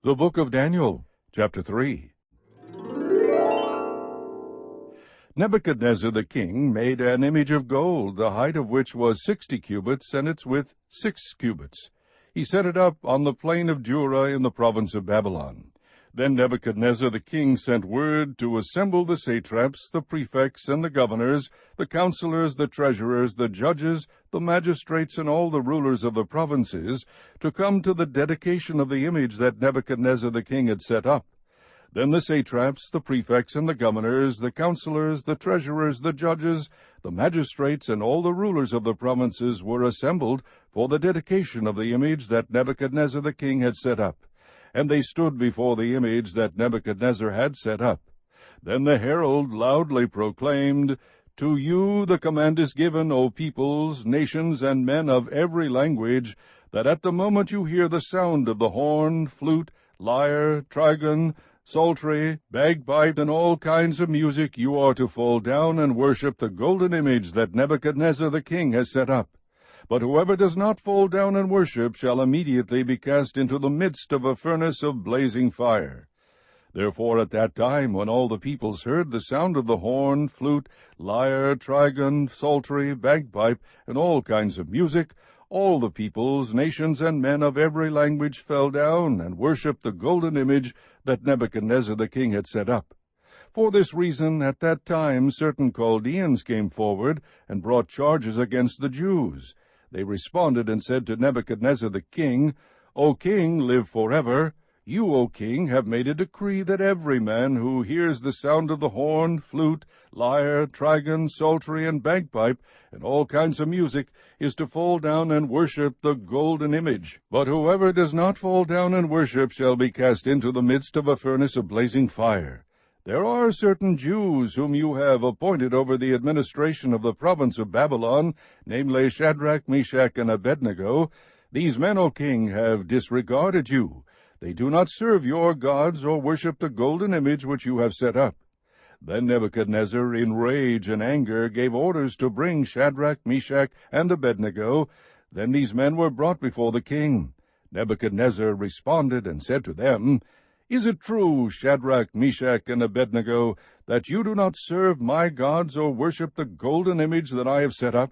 The Book of Daniel, chapter 3. Nebuchadnezzar the king made an image of gold, the height of which was 60 cubits, and its width 6 cubits. He set it up on the plain of Dura in the province of Babylon. Then Nebuchadnezzar the king sent word to assemble the satraps, the prefects, and the governors, the counselors, the treasurers, the judges, the magistrates, and all the rulers of the provinces, to come to the dedication of the image that Nebuchadnezzar the king had set up. Then the satraps, the prefects, and the governors, the counselors, the treasurers, the judges, the magistrates, and all the rulers of the provinces were assembled for the dedication of the image that Nebuchadnezzar the king had set up. And they stood before the image that Nebuchadnezzar had set up. Then the herald loudly proclaimed, "To you the command is given, O peoples, nations, and men of every language, that at the moment you hear the sound of the horn, flute, lyre, trigon, psaltery, bagpipe, and all kinds of music, you are to fall down and worship the golden image that Nebuchadnezzar the king has set up. But whoever does not fall down and worship shall immediately be cast into the midst of a furnace of blazing fire." Therefore at that time, when all the peoples heard the sound of the horn, flute, lyre, trigon, psaltery, bagpipe, and all kinds of music, all the peoples, nations, and men of every language fell down and worshipped the golden image that Nebuchadnezzar the king had set up. For this reason, at that time, certain Chaldeans came forward and brought charges against the Jews. They responded and said to Nebuchadnezzar the king, "O king, live forever. You, O king, have made a decree that every man who hears the sound of the horn, flute, lyre, trigon, psaltery, and bagpipe, and all kinds of music, is to fall down and worship the golden image. But whoever does not fall down and worship shall be cast into the midst of a furnace of blazing fire. There are certain Jews whom you have appointed over the administration of the province of Babylon, namely Shadrach, Meshach, and Abednego. These men, O king, have disregarded you. They do not serve your gods or worship the golden image which you have set up." Then Nebuchadnezzar, in rage and anger, gave orders to bring Shadrach, Meshach, and Abednego. Then these men were brought before the king. Nebuchadnezzar responded and said to them, "Is it true, Shadrach, Meshach, and Abednego, that you do not serve my gods or worship the golden image that I have set up?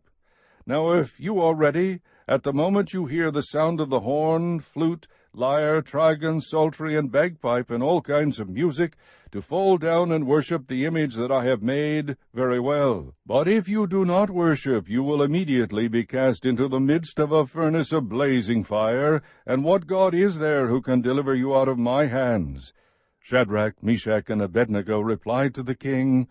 Now if you are ready, at the moment you hear the sound of the horn, flute, lyre, trigon, psaltery, and bagpipe, and all kinds of music, to fall down and worship the image that I have made, very well. But if you do not worship, you will immediately be cast into the midst of a furnace of blazing fire, and what God is there who can deliver you out of my hands?" Shadrach, Meshach, and Abednego replied to the king,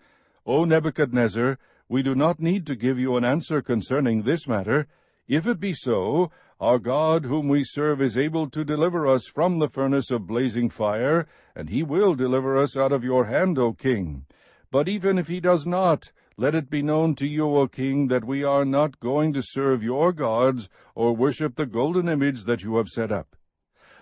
"O Nebuchadnezzar, we do not need to give you an answer concerning this matter. If it be so, our God whom we serve is able to deliver us from the furnace of blazing fire, and he will deliver us out of your hand, O king. But even if he does not, let it be known to you, O king, that we are not going to serve your gods or worship the golden image that you have set up."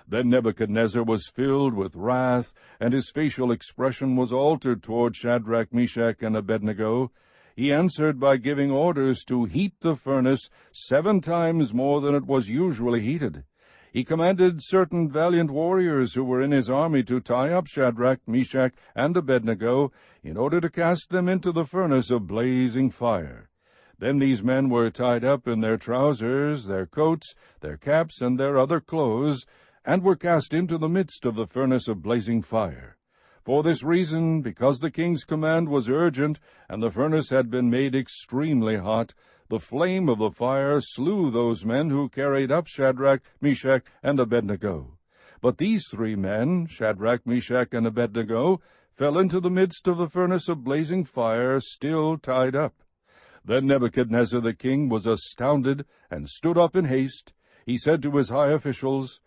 Then Nebuchadnezzar was filled with wrath, and his facial expression was altered toward Shadrach, Meshach, and Abednego. He answered by giving orders to heat the furnace 7 times more than it was usually heated. He commanded certain valiant warriors who were in his army to tie up Shadrach, Meshach, and Abednego in order to cast them into the furnace of blazing fire. Then these men were tied up in their trousers, their coats, their caps, and their other clothes, and were cast into the midst of the furnace of blazing fire. For this reason, because the king's command was urgent, and the furnace had been made extremely hot, the flame of the fire slew those men who carried up Shadrach, Meshach, and Abednego. But these 3 men, Shadrach, Meshach, and Abednego, fell into the midst of the furnace of blazing fire, still tied up. Then Nebuchadnezzar the king was astounded, and stood up in haste. He said to his high officials,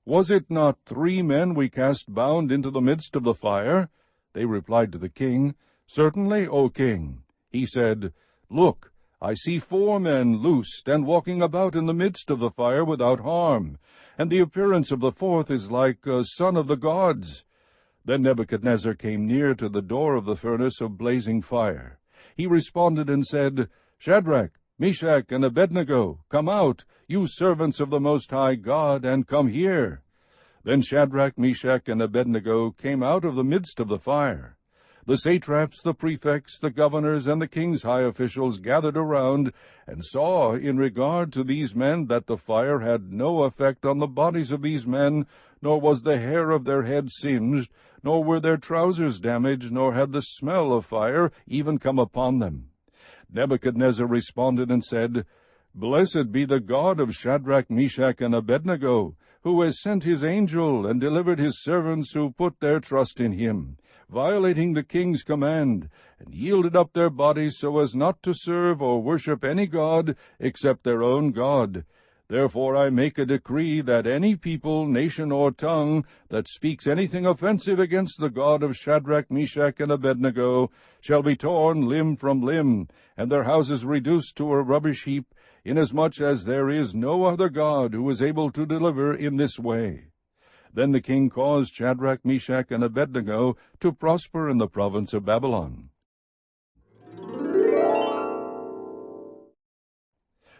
"Was it not 3 men we cast bound into the midst of the fire?" They replied to the king, "Certainly, O king." He said, "Look, I see 4 men loosed and walking about in the midst of the fire without harm, and the appearance of the 4th is like a son of the gods." Then Nebuchadnezzar came near to the door of the furnace of blazing fire. He responded and said, "Shadrach, Meshach, and Abednego, come out, you servants of the Most High God, and come here." Then Shadrach, Meshach, and Abednego came out of the midst of the fire. The satraps, the prefects, the governors, and the king's high officials gathered around, and saw in regard to these men that the fire had no effect on the bodies of these men, nor was the hair of their heads singed, nor were their trousers damaged, nor had the smell of fire even come upon them. Nebuchadnezzar responded and said, Blessed be the God of Shadrach, Meshach, and Abednego, who has sent his angel and delivered his servants who put their trust in him, violating the king's command, and yielded up their bodies so as not to serve or worship any god except their own God. Therefore I make a decree that any people, nation, or tongue that speaks anything offensive against the God of Shadrach, Meshach, and Abednego shall be torn limb from limb, and their houses reduced to a rubbish heap, inasmuch as there is no other God who is able to deliver in this way. Then the king caused Shadrach, Meshach, and Abednego to prosper in the province of Babylon.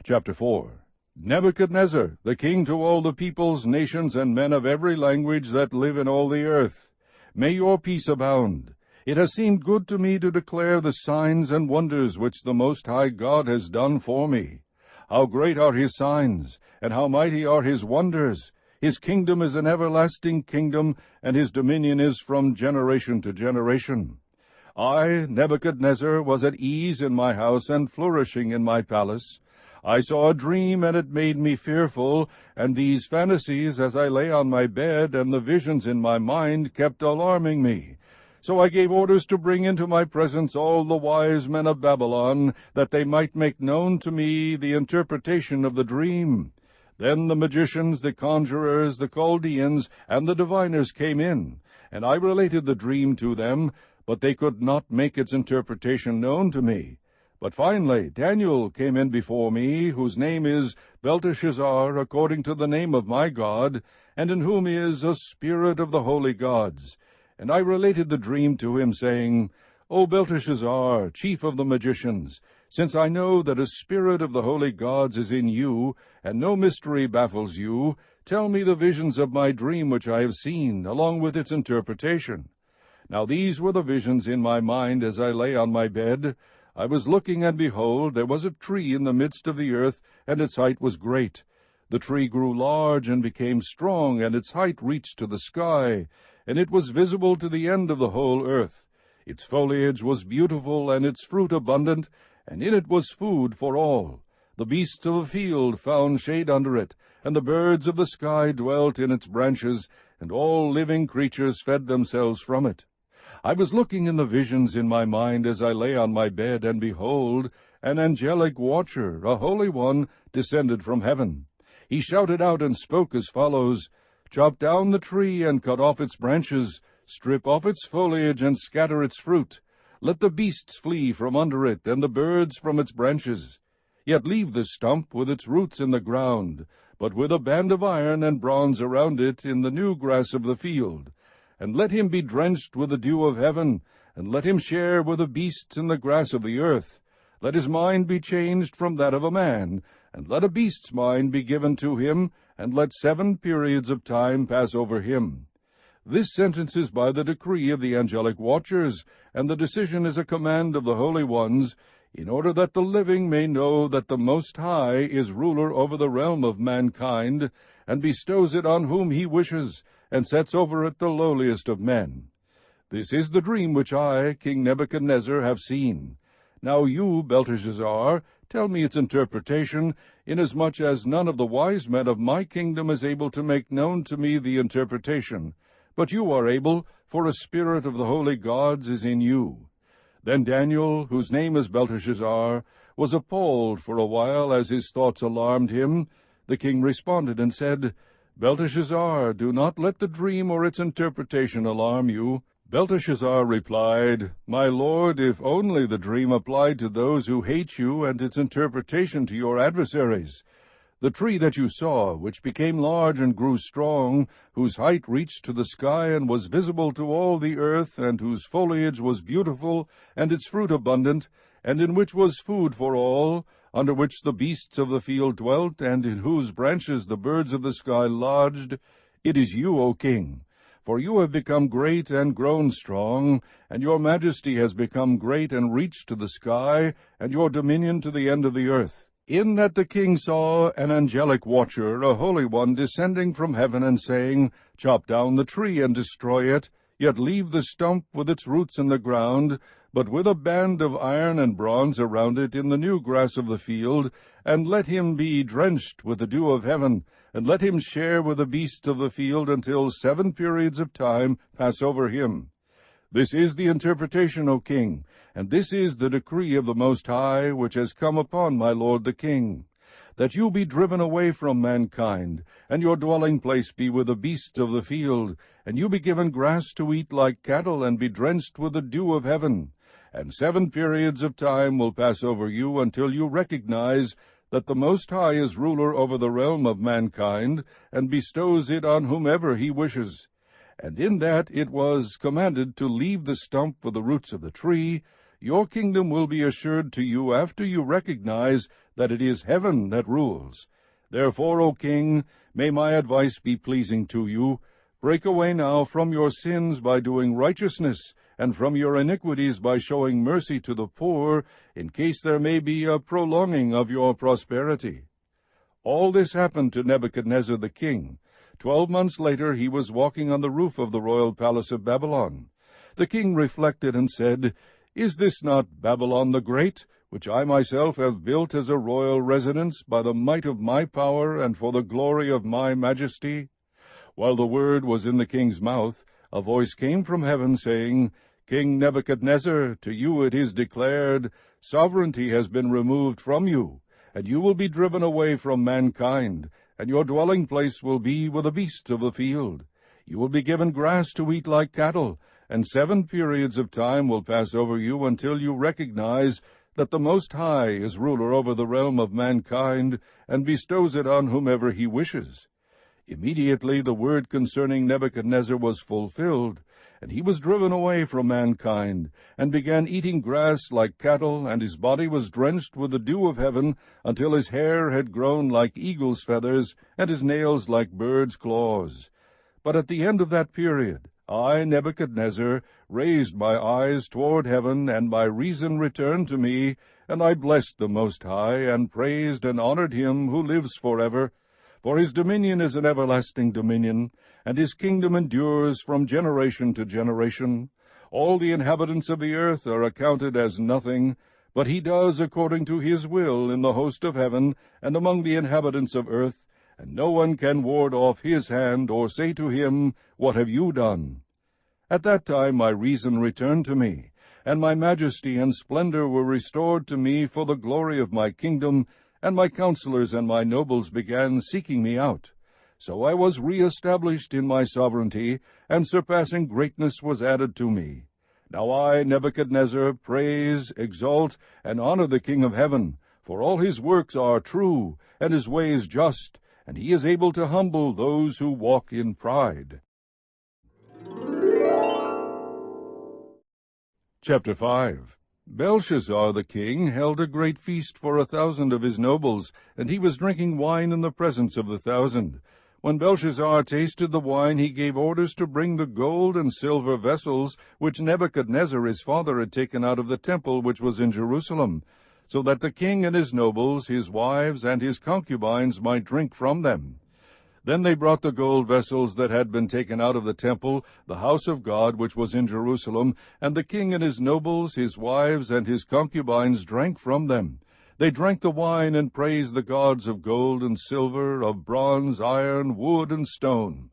Chapter 4. Nebuchadnezzar, the king to all the peoples, nations, and men of every language that live in all the earth. May your peace abound. It has seemed good to me to declare the signs and wonders which the Most High God has done for me. How great are his signs, and how mighty are his wonders! His kingdom is an everlasting kingdom, and his dominion is from generation to generation. I, Nebuchadnezzar, was at ease in my house and flourishing in my palace. I saw a dream, and it made me fearful, and these fantasies as I lay on my bed, and the visions in my mind kept alarming me. So I gave orders to bring into my presence all the wise men of Babylon, that they might make known to me the interpretation of the dream. Then the magicians, the conjurers, the Chaldeans, and the diviners came in, and I related the dream to them, but they could not make its interpretation known to me. But finally Daniel came in before me, whose name is Belteshazzar, according to the name of my God, and in whom is a spirit of the holy gods. And I related the dream to him, saying, O Belteshazzar, chief of the magicians, since I know that a spirit of the holy gods is in you, and no mystery baffles you, tell me the visions of my dream which I have seen, along with its interpretation. Now these were the visions in my mind as I lay on my bed. I was looking, and behold, there was a tree in the midst of the earth, and its height was great. The tree grew large and became strong, and its height reached to the sky, and it was visible to the end of the whole earth. Its foliage was beautiful, and its fruit abundant, and in it was food for all. The beasts of the field found shade under it, and the birds of the sky dwelt in its branches, and all living creatures fed themselves from it. I was looking in the visions in my mind as I lay on my bed, and behold, an angelic watcher, a holy one, descended from heaven. He shouted out and spoke as follows, Chop down the tree and cut off its branches, strip off its foliage and scatter its fruit. Let the beasts flee from under it, and the birds from its branches. Yet leave the stump with its roots in the ground, but with a band of iron and bronze around it in the new grass of the field. And let him be drenched with the dew of heaven, and let him share with the beasts in the grass of the earth. Let his mind be changed from that of a man, and let a beast's mind be given to him, and let 7 periods of time pass over him. This sentence is by the decree of the angelic watchers, and the decision is a command of the holy ones, in order that the living may know that the Most High is ruler over the realm of mankind, and bestows it on whom he wishes, and sets over it the lowliest of men. This is the dream which I, King Nebuchadnezzar, have seen. Now you, Belteshazzar, tell me its interpretation, inasmuch as none of the wise men of my kingdom is able to make known to me the interpretation. But you are able, for a spirit of the holy gods is in you. Then Daniel, whose name is Belteshazzar, was appalled for a while as his thoughts alarmed him. The king responded and said, Belteshazzar, do not let the dream or its interpretation alarm you. Belteshazzar replied, My lord, if only the dream applied to those who hate you, and its interpretation to your adversaries. The tree that you saw, which became large and grew strong, whose height reached to the sky and was visible to all the earth, and whose foliage was beautiful, and its fruit abundant, and in which was food for all, under which the beasts of the field dwelt, and in whose branches the birds of the sky lodged, It is you, O king, for you have become great and grown strong, and your majesty has become great and reached to the sky, and your dominion to the end of the earth. In that the king saw an angelic watcher, a holy one, descending from heaven, and saying, Chop down the tree and destroy it, yet leave the stump with its roots in the ground, but with a band of iron and bronze around it in the new grass of the field, and let him be drenched with the dew of heaven, and let him share with the beasts of the field until 7 periods of time pass over him. This is the interpretation, O king, and this is the decree of the Most High, which has come upon my lord the king, that you be driven away from mankind, and your dwelling place be with the beasts of the field, and you be given grass to eat like cattle, and be drenched with the dew of heaven. And 7 periods of time will pass over you until you recognize that the Most High is ruler over the realm of mankind, and bestows it on whomever he wishes. And in that it was commanded to leave the stump with the roots of the tree, your kingdom will be assured to you after you recognize that it is heaven that rules. Therefore, O king, may my advice be pleasing to you. Break away now from your sins by doing righteousness, and from your iniquities by showing mercy to the poor, in case there may be a prolonging of your prosperity. All this happened to Nebuchadnezzar the king. 12 months later he was walking on the roof of the royal palace of Babylon. The king reflected and said, Is this not Babylon the Great, which I myself have built as a royal residence by the might of my power and for the glory of my majesty? While the word was in the king's mouth, a voice came from heaven, saying, King Nebuchadnezzar, to you it is declared, sovereignty has been removed from you, and you will be driven away from mankind, and your dwelling place will be with the beasts of the field. You will be given grass to eat like cattle, and 7 periods of time will pass over you until you recognize that the Most High is ruler over the realm of mankind, and bestows it on whomever he wishes. Immediately the word concerning Nebuchadnezzar was fulfilled, and he was driven away from mankind, and began eating grass like cattle, and his body was drenched with the dew of heaven, until his hair had grown like eagle's feathers, and his nails like birds' claws. But at the end of that period, I, Nebuchadnezzar, raised my eyes toward heaven, and my reason returned to me, and I blessed the Most High, and praised and honored him who lives forever. For his dominion is an everlasting dominion, and his kingdom endures from generation to generation. All the inhabitants of the earth are accounted as nothing, but he does according to his will in the host of heaven and among the inhabitants of earth, and no one can ward off his hand or say to him, What have you done? At that time my reason returned to me, and my majesty and splendor were restored to me for the glory of my kingdom, and my counselors and my nobles began seeking me out. So I was re-established in my sovereignty, and surpassing greatness was added to me. Now I, Nebuchadnezzar, praise, exalt, and honor the King of heaven, for all his works are true, and his ways just, and he is able to humble those who walk in pride. Chapter 5. Belshazzar the king held a great feast for 1,000 of his nobles, and he was drinking wine in the presence of the 1,000. When Belshazzar tasted the wine, he gave orders to bring the gold and silver vessels which Nebuchadnezzar his father had taken out of the temple which was in Jerusalem, so that the king and his nobles, his wives, and his concubines might drink from them. Then they brought the gold vessels that had been taken out of the temple, the house of God which was in Jerusalem, and the king and his nobles, his wives, and his concubines drank from them. They drank the wine and praised the gods of gold and silver, of bronze, iron, wood, and stone.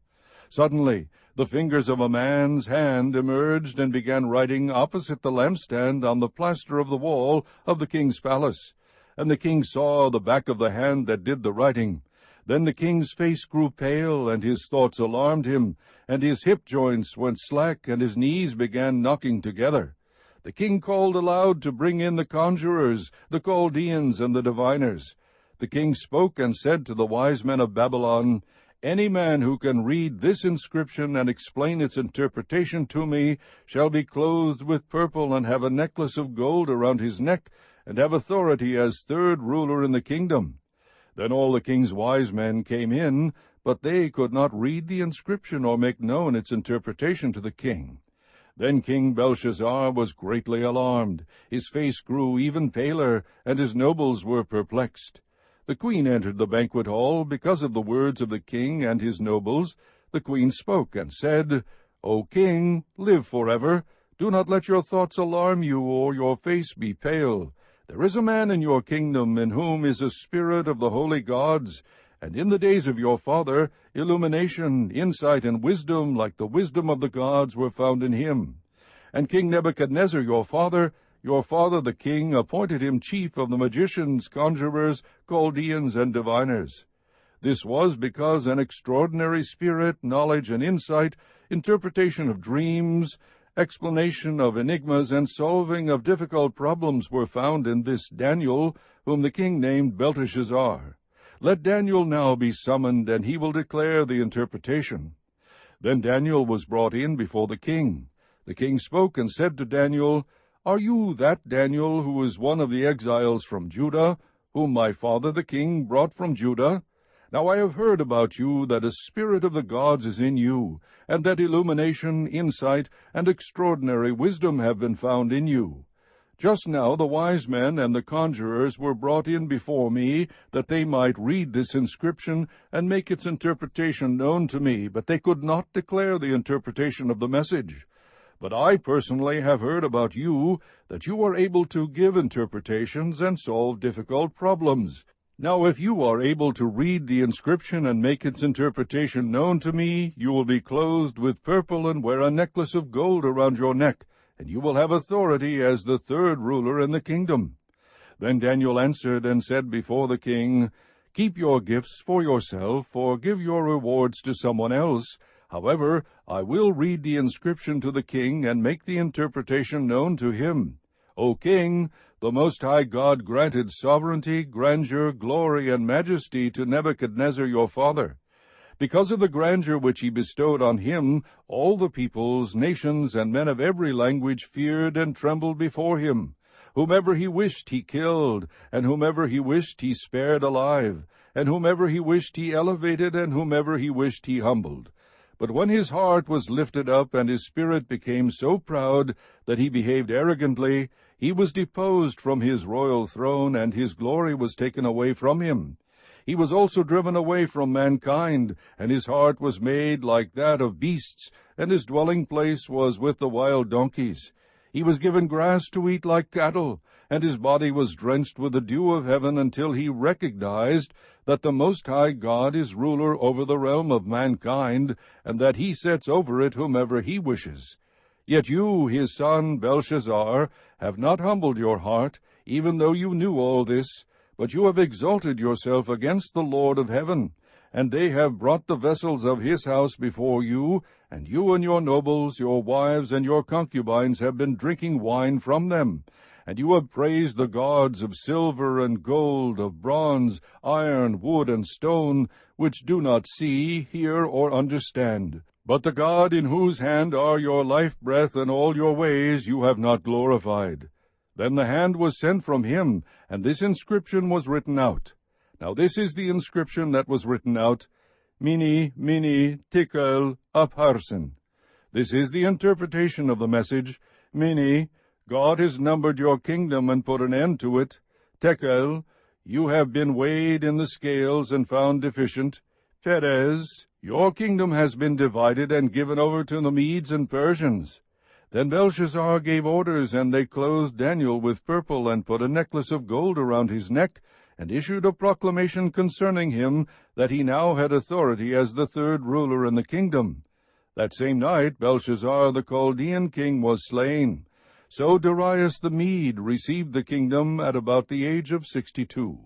Suddenly the fingers of a man's hand emerged and began writing opposite the lampstand on the plaster of the wall of the king's palace. And the king saw the back of the hand that did the writing. Then the king's face grew pale, and his thoughts alarmed him, and his hip joints went slack, and his knees began knocking together. The king called aloud to bring in the conjurers, the Chaldeans, and the diviners. The king spoke and said to the wise men of Babylon, Any man who can read this inscription and explain its interpretation to me shall be clothed with purple and have a necklace of gold around his neck, and have authority as third ruler in the kingdom. Then all the king's wise men came in, but they could not read the inscription or make known its interpretation to the king. Then King Belshazzar was greatly alarmed. His face grew even paler, and his nobles were perplexed. The queen entered the banquet hall because of the words of the king and his nobles. The queen spoke and said, "O king, live forever. Do not let your thoughts alarm you, or your face be pale. There is a man in your kingdom in whom is a spirit of the holy gods, and in the days of your father, illumination, insight, and wisdom, like the wisdom of the gods, were found in him. And King Nebuchadnezzar, your father the king, appointed him chief of the magicians, conjurers, Chaldeans, and diviners. This was because an extraordinary spirit, knowledge, and insight, interpretation of dreams, explanation of enigmas, and solving of difficult problems were found in this Daniel, whom the king named Belteshazzar. Let Daniel now be summoned, and he will declare the interpretation." Then Daniel was brought in before the king. The king spoke and said to Daniel, "Are you that Daniel who is one of the exiles from Judah, whom my father the king brought from Judah? Now I have heard about you that a spirit of the gods is in you, and that illumination, insight, and extraordinary wisdom have been found in you. Just now the wise men and the conjurers were brought in before me, that they might read this inscription and make its interpretation known to me, but they could not declare the interpretation of the message. But I personally have heard about you, that you are able to give interpretations and solve difficult problems. Now if you are able to read the inscription and make its interpretation known to me, you will be clothed with purple and wear a necklace of gold around your neck, and you will have authority as the third ruler in the kingdom." Then Daniel answered and said before the king, "Keep your gifts for yourself, or give your rewards to someone else. However, I will read the inscription to the king and make the interpretation known to him. O king, the Most High God granted sovereignty, grandeur, glory, and majesty to Nebuchadnezzar your father. Because of the grandeur which he bestowed on him, all the peoples, nations, and men of every language feared and trembled before him. Whomever he wished he killed, and whomever he wished he spared alive, and whomever he wished he elevated, and whomever he wished he humbled. But when his heart was lifted up, and his spirit became so proud that he behaved arrogantly, he was deposed from his royal throne, and his glory was taken away from him. He was also driven away from mankind, and his heart was made like that of beasts, and his dwelling place was with the wild donkeys. He was given grass to eat like cattle, and his body was drenched with the dew of heaven until he recognized that the Most High God is ruler over the realm of mankind, and that he sets over it whomever he wishes. Yet you, his son Belshazzar, have not humbled your heart, even though you knew all this, but you have exalted yourself against the Lord of heaven, and they have brought the vessels of his house before you, and you and your nobles, your wives, and your concubines have been drinking wine from them. And you have praised the gods of silver and gold, of bronze, iron, wood, and stone, which do not see, hear, or understand. But the God in whose hand are your life breath and all your ways you have not glorified. Then the hand was sent from him, and this inscription was written out. Now this is the inscription that was written out, Mene, Mene, Tekel, Upharsin. This is the interpretation of the message. Mene, God has numbered your kingdom and put an end to it. Tekel, you have been weighed in the scales and found deficient. Peres, your kingdom has been divided and given over to the Medes and Persians. Then Belshazzar gave orders, and they clothed Daniel with purple, and put a necklace of gold around his neck, and issued a proclamation concerning him, that he now had authority as the third ruler in the kingdom. That same night Belshazzar the Chaldean king was slain. So Darius the Mede received the kingdom at about the age of 62.